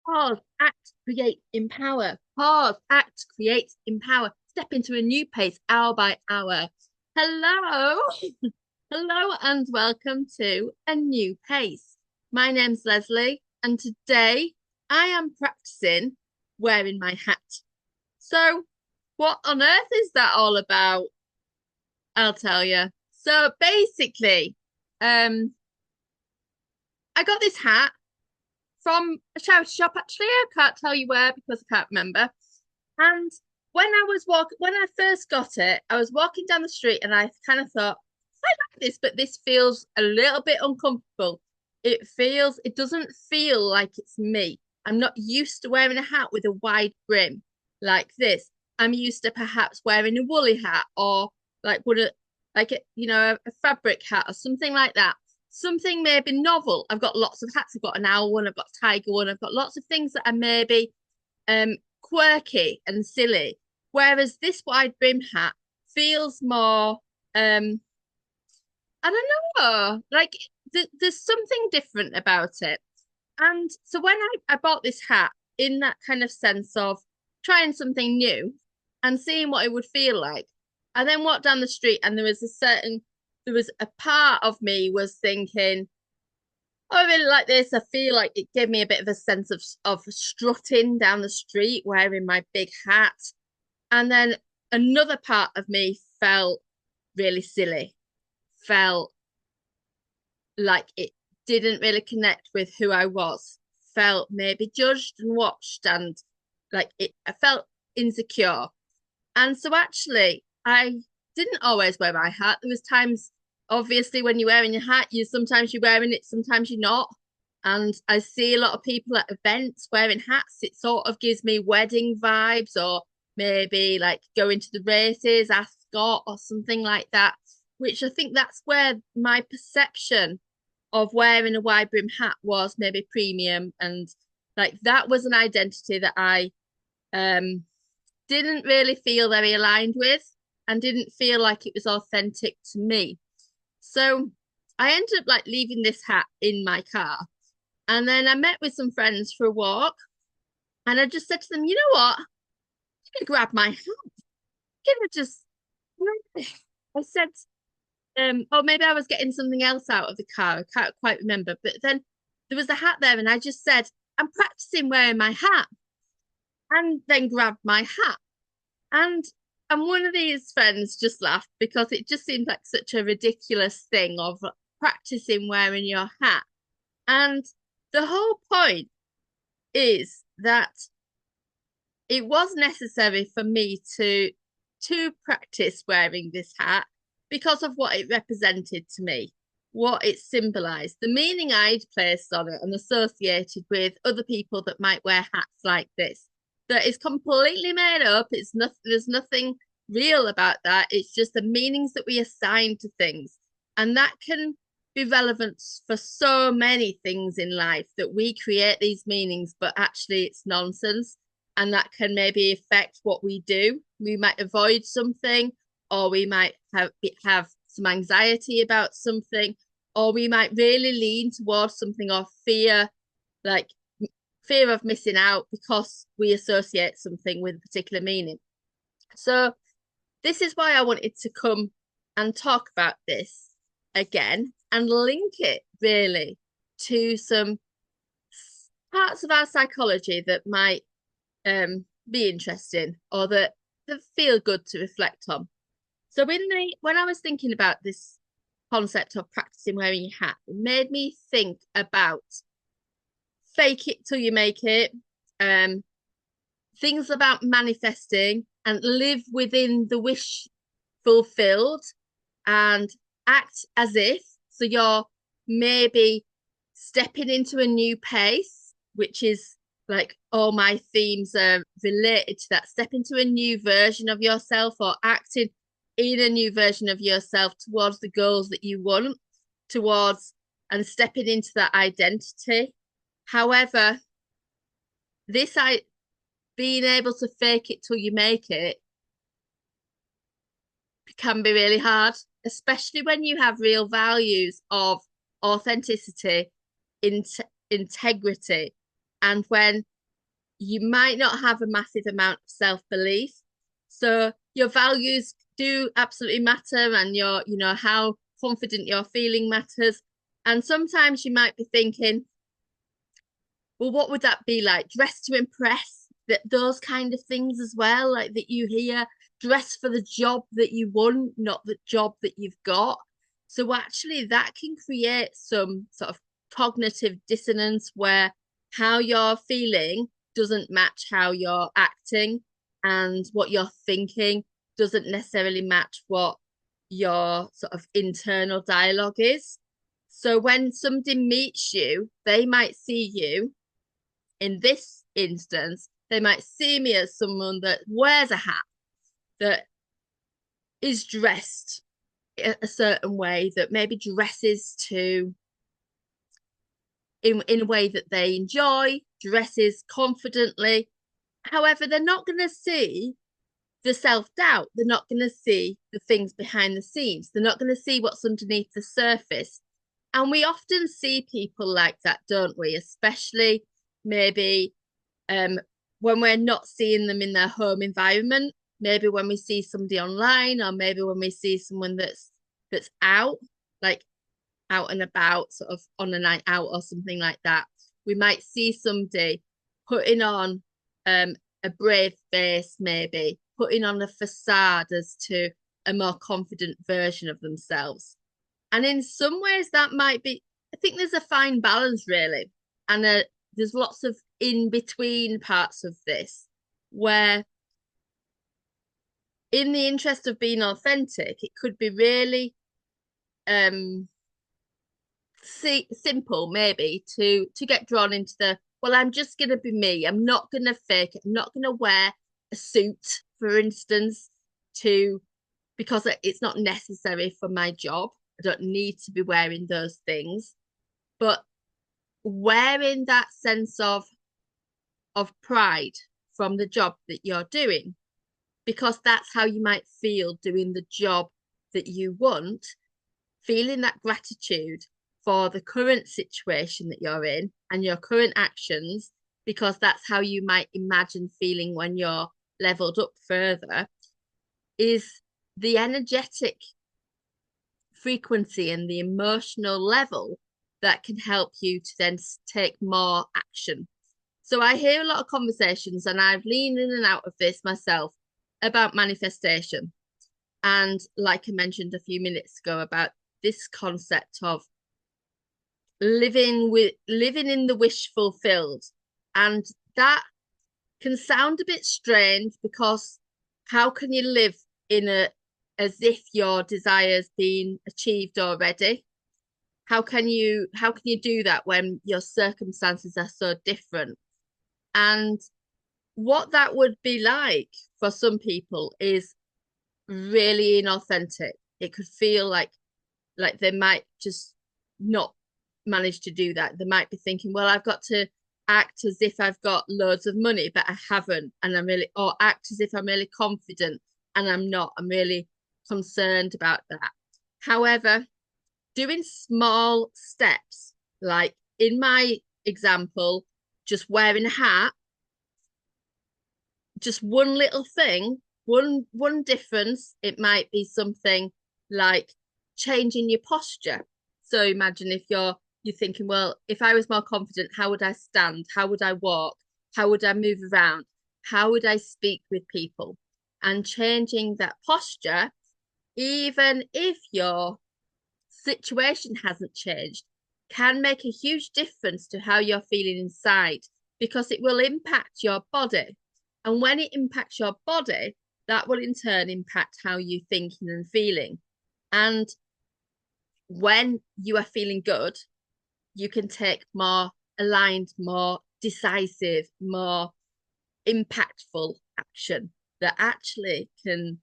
Pause, act, create, empower. Pause, act, create, empower. Step into a new pace hour by hour. Hello. Hello and welcome to A New Pace. My name's Leslie and today I am practicing wearing my hat. So, what on earth is that all about? I'll tell you. So basically, um, I got this hat from a charity shop. Actually, I can't tell you where because I can't remember. And when I first got it, I was walking down the street and I kind of thought, I like this, but this feels a little bit uncomfortable. It doesn't feel like it's me. I'm not used to wearing a hat with a wide brim like this. I'm used to perhaps wearing a woolly hat or like would a like a fabric hat or something like that. Something maybe novel. I've got lots of hats. I've got an owl one. I've got a tiger one. I've got lots of things that are maybe quirky and silly. Whereas this wide brim hat feels more I don't know, like there's something different about it. And so when I bought this hat in that kind of sense of trying something new and seeing what it would feel like, I then walked down the street and there was a part of me was thinking, oh, I really like this. I feel like it gave me a bit of a sense of strutting down the street wearing my big hat. And then another part of me felt really silly, felt like it didn't really connect with who I was, felt maybe judged and watched, and I felt insecure. And so actually, I didn't always wear my hat. There was times, obviously, when you're wearing your hat, sometimes you're wearing it, sometimes you're not. And I see a lot of people at events wearing hats. It sort of gives me wedding vibes, or maybe like going to the races, Ascot, or something like that. Which I think that's where my perception of wearing a wide brim hat was maybe premium, and like that was an identity that I um didn't really feel very aligned with and didn't feel like it was authentic to me. So I ended up like leaving this hat in my car. And then I met with some friends for a walk. And I just said to them, you know what? I'm gonna grab my hat. I'm gonna just I said, or maybe I was getting something else out of the car. I can't quite remember. But then there was a hat there, and I just said, I'm practicing wearing my hat, and then grabbed my hat. And one of these friends just laughed because it just seemed like such a ridiculous thing of practicing wearing your hat. And the whole point is that it was necessary for me to practice wearing this hat because of what it represented to me, what it symbolized, the meaning I'd placed on it and associated with other people that might wear hats like this. That is completely made up. It's nothing, there's nothing real about that. It's just the meanings that we assign to things. And that can be relevant for so many things in life that we create these meanings, but actually it's nonsense. And that can maybe affect what we do. We might avoid something, or we might have some anxiety about something, or we might really lean towards something or like fear of missing out because we associate something with a particular meaning. So this is why I wanted to come and talk about this again and link it really to some parts of our psychology that might be interesting or that feel good to reflect on. So when I was thinking about this concept of practicing wearing your hat, it made me think about fake it till you make it, um, things about manifesting and live within the wish fulfilled and act as if. So you're maybe stepping into a new pace, which is like all my themes are related to that. Step into a new version of yourself or acting in a new version of yourself towards the goals that you want, towards and stepping into that identity. However, this I being able to fake it till you make it can be really hard, especially when you have real values of authenticity, integrity, and when you might not have a massive amount of self-belief. So your values do absolutely matter, and how confident you're feeling matters. And sometimes you might be thinking, well, what would that be like? Dress to impress, that those kind of things as well, like that you hear, dress for the job that you want, not the job that you've got. So actually that can create some sort of cognitive dissonance where how you're feeling doesn't match how you're acting, and what you're thinking doesn't necessarily match what your sort of internal dialogue is. So when somebody meets you, they might see you, in this instance, they might see me as someone that wears a hat, that is dressed a certain way, that maybe dresses to in a way that they enjoy, dresses confidently. However, they're not going to see the self-doubt. They're not going to see the things behind the scenes. They're not going to see what's underneath the surface. And we often see people like that, don't we? Especially maybe when we're not seeing them in their home environment, maybe when we see somebody online, or maybe when we see someone that's out, like out and about, sort of on a night out or something like that. We might see somebody putting on a brave face, maybe putting on a facade as to a more confident version of themselves. And in some ways, that might be, I think there's a fine balance, really. And there's lots of in between parts of this where, in the interest of being authentic, it could be really simple maybe to get drawn into the, well, I'm just going to be me, I'm not going to fake it, I'm not going to wear a suit, for instance, to because it's not necessary for my job. I don't need to be wearing those things, but wearing that sense of pride from the job that you're doing, because that's how you might feel doing the job that you want, feeling that gratitude for the current situation that you're in and your current actions, because that's how you might imagine feeling when you're leveled up further, is the energetic frequency and the emotional level that can help you to then take more action. So I hear a lot of conversations, and I've leaned in and out of this myself, about manifestation. And like I mentioned a few minutes ago, about this concept of living in the wish fulfilled. And that can sound a bit strange, because how can you live in a as if your desire's been achieved already? How can you do that when your circumstances are so different? And what that would be like for some people is really inauthentic. It could feel like they might just not manage to do that. They might be thinking, well, I've got to act as if I've got loads of money, but I haven't, and or act as if I'm really confident, and I'm not. I'm really concerned about that. However, doing small steps, like in my example, just wearing a hat, just one little thing, one difference. It might be something like changing your posture. So imagine if you're thinking, well, if I was more confident, how would I stand? How would I walk? How would I move around? How would I speak with people? And changing that posture, even if your situation hasn't changed, can make a huge difference to how you're feeling inside, because it will impact your body. And when it impacts your body, that will in turn impact how you're thinking and feeling. And when you are feeling good, you can take more aligned, more decisive, more impactful action that actually can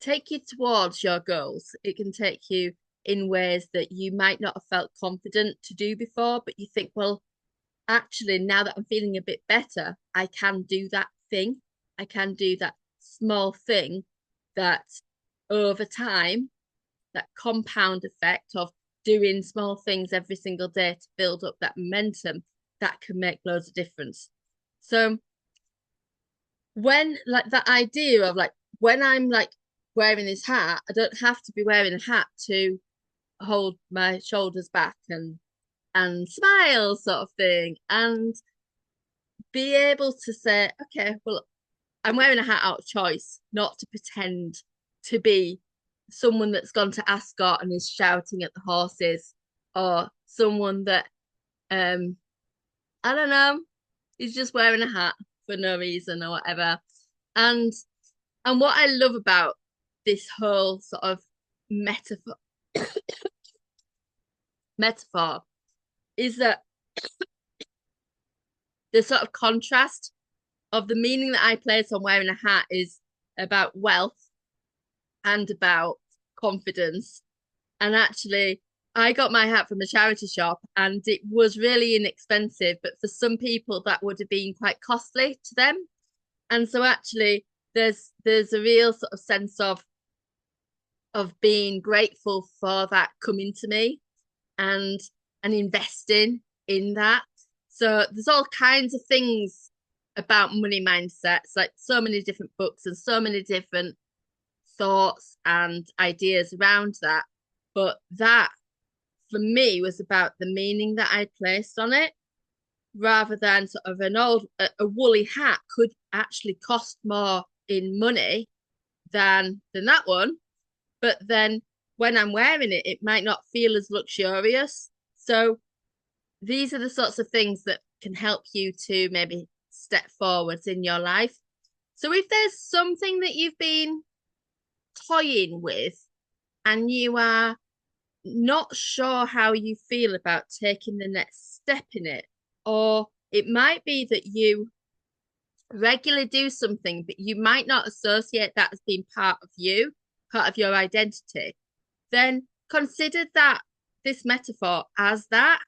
take you towards your goals. It can take you in ways that you might not have felt confident to do before, but you think, well, actually, now that I'm feeling a bit better, I can do that thing. I can do that small thing that over time, that compound effect of doing small things every single day to build up that momentum, that can make loads of difference. So when like that idea of like when I'm like wearing this hat, I don't have to be wearing a hat to hold my shoulders back and smile sort of thing, and be able to say, okay, well, I'm wearing a hat out of choice, not to pretend to be someone that's gone to Ascot and is shouting at the horses, or someone that I don't know, is just wearing a hat for no reason or whatever. And and what I love about this whole sort of metaphor is that the sort of contrast of the meaning that I place on wearing a hat is about wealth and about confidence. And actually, I got my hat from a charity shop and it was really inexpensive, but for some people that would have been quite costly to them. And so actually there's a real sort of sense of being grateful for that coming to me and and investing in that. So there's all kinds of things about money mindsets, like so many different books and so many different thoughts and ideas around that. But that for me was about the meaning that I placed on it, rather than sort of a woolly hat could actually cost more in money than that one. But then when I'm wearing it, it might not feel as luxurious. So these are the sorts of things that can help you to maybe step forwards in your life. So if there's something that you've been toying with and you are not sure how you feel about taking the next step in it, or it might be that you regularly do something, but you might not associate that as being part of you, part of your identity, then consider that this metaphor as that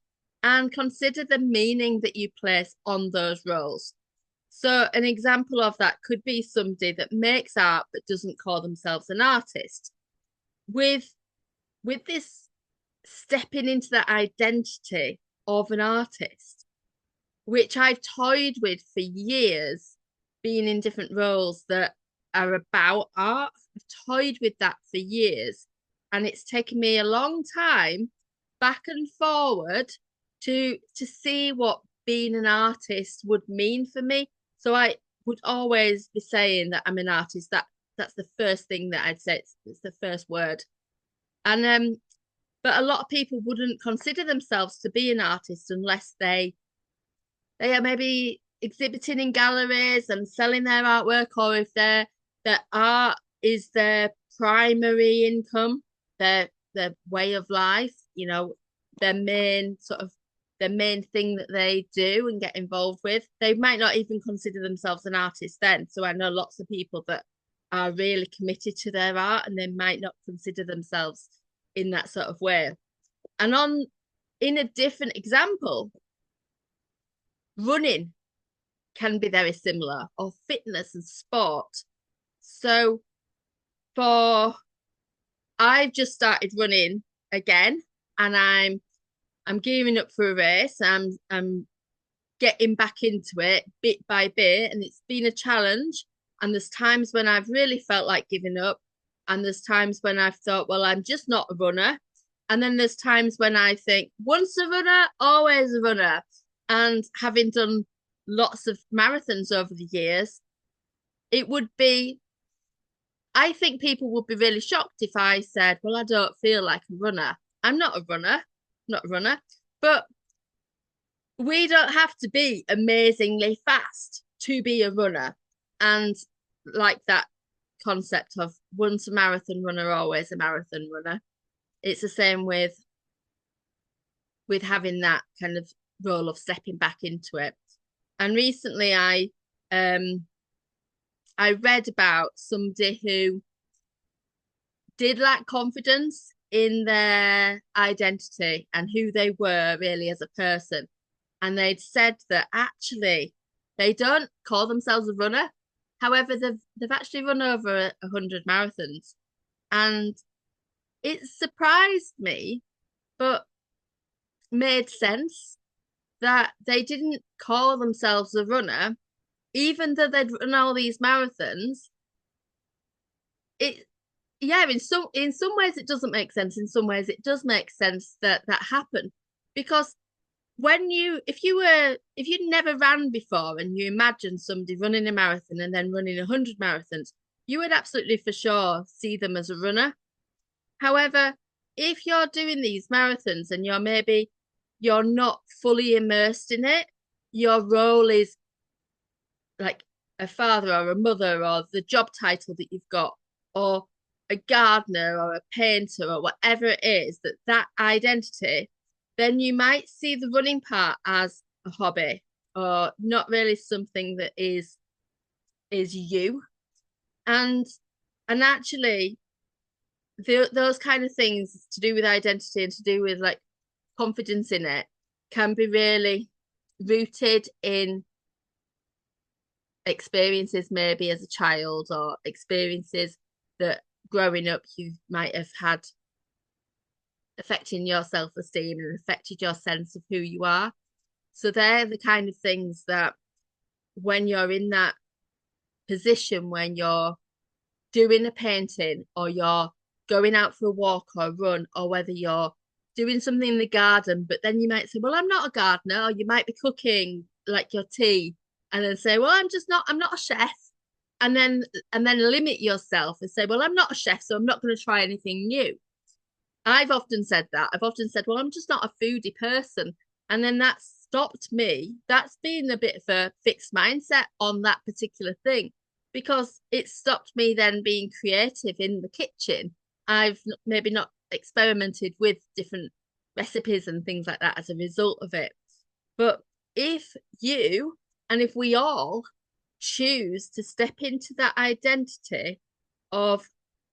and consider the meaning that you place on those roles. So an example of that could be somebody that makes art but doesn't call themselves an artist. With with this stepping into the identity of an artist, which I've toyed with for years, being in different roles that are about art. I've toyed with that for years. And it's taken me a long time back and forward to see what being an artist would mean for me. So I would always be saying that I'm an artist. That's the first thing that I'd say. It's the first word. And but a lot of people wouldn't consider themselves to be an artist unless they are maybe exhibiting in galleries and selling their artwork, or if their art is their primary income, their way of life, their main thing that they do and get involved with. They might not even consider themselves an artist then. So I know lots of people that are really committed to their art and they might not consider themselves in that sort of way. And in a different example, running can be very similar, or fitness and sport. So for I've just started running again, and I'm gearing up for a race. I'm getting back into it bit by bit, and it's been a challenge. And there's times when I've really felt like giving up, and there's times when I've thought, well, I'm just not a runner. And then there's times when I think, once a runner, always a runner. And having done lots of marathons over the years, it would be, I think people would be really shocked if I said, well, I don't feel like a runner. I'm not a runner, not a runner, but we don't have to be amazingly fast to be a runner. And like that concept of once a marathon runner, always a marathon runner. It's the same with having that kind of role of stepping back into it. And recently I read about somebody who did lack confidence in their identity and who they were really as a person. And they'd said that actually they don't call themselves a runner. However, they've actually run over 100 marathons. And it surprised me, but made sense that they didn't call themselves a runner even though they'd run all these marathons, it yeah, in some ways it doesn't make sense. In some ways it does make sense that that happened. Because when you if you'd never ran before and you imagine somebody running a marathon and then running 100 marathons, you would absolutely for sure see them as a runner. However, if you're doing these marathons and you're not fully immersed in it, your role is like a father or a mother or the job title that you've got, or a gardener or a painter or whatever it is, that identity, then you might see the running part as a hobby or not really something that is you. And actually those kind of things to do with identity and to do with like confidence in it can be really rooted in experiences maybe as a child, or experiences that growing up you might have had affecting your self-esteem and affected your sense of who you are. So they're the kind of things that when you're in that position, when you're doing a painting or you're going out for a walk or a run, or whether you're doing something in the garden, but then you might say, well, I'm not a gardener, or you might be cooking like your tea and then say, well, I'm not a chef. And then limit yourself and say, well, I'm not a chef, so I'm not going to try anything new. I've often said that. I've often said, well, I'm just not a foodie person. And then that stopped me. That's been a bit of a fixed mindset on that particular thing, because it stopped me then being creative in the kitchen. I've maybe not experimented with different recipes and things like that as a result of it. But if you and if we all choose to step into that identity of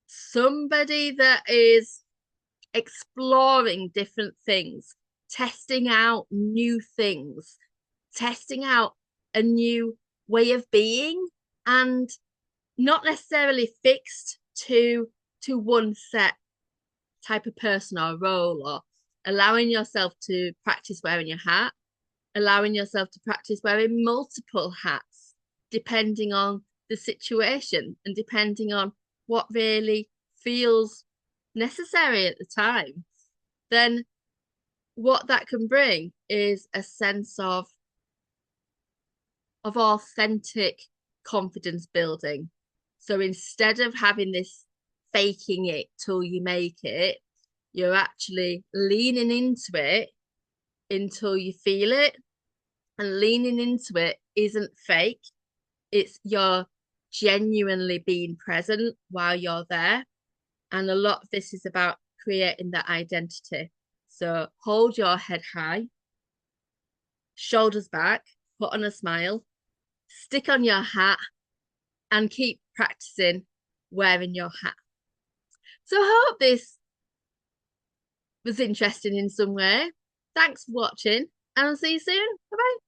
somebody that is exploring different things, testing out new things, testing out a new way of being, and not necessarily fixed to one set type of person or role, or allowing yourself to practice wearing your hat, allowing yourself to practice wearing multiple hats, depending on the situation and depending on what really feels necessary at the time, then what that can bring is a sense of authentic confidence building. So instead of having this faking it till you make it, you're actually leaning into it until you feel it. And leaning into it isn't fake. It's you're genuinely being present while you're there. And a lot of this is about creating that identity. So hold your head high, shoulders back, put on a smile, stick on your hat, and keep practicing wearing your hat. So I hope this was interesting in some way. Thanks for watching, and I'll see you soon. Bye bye.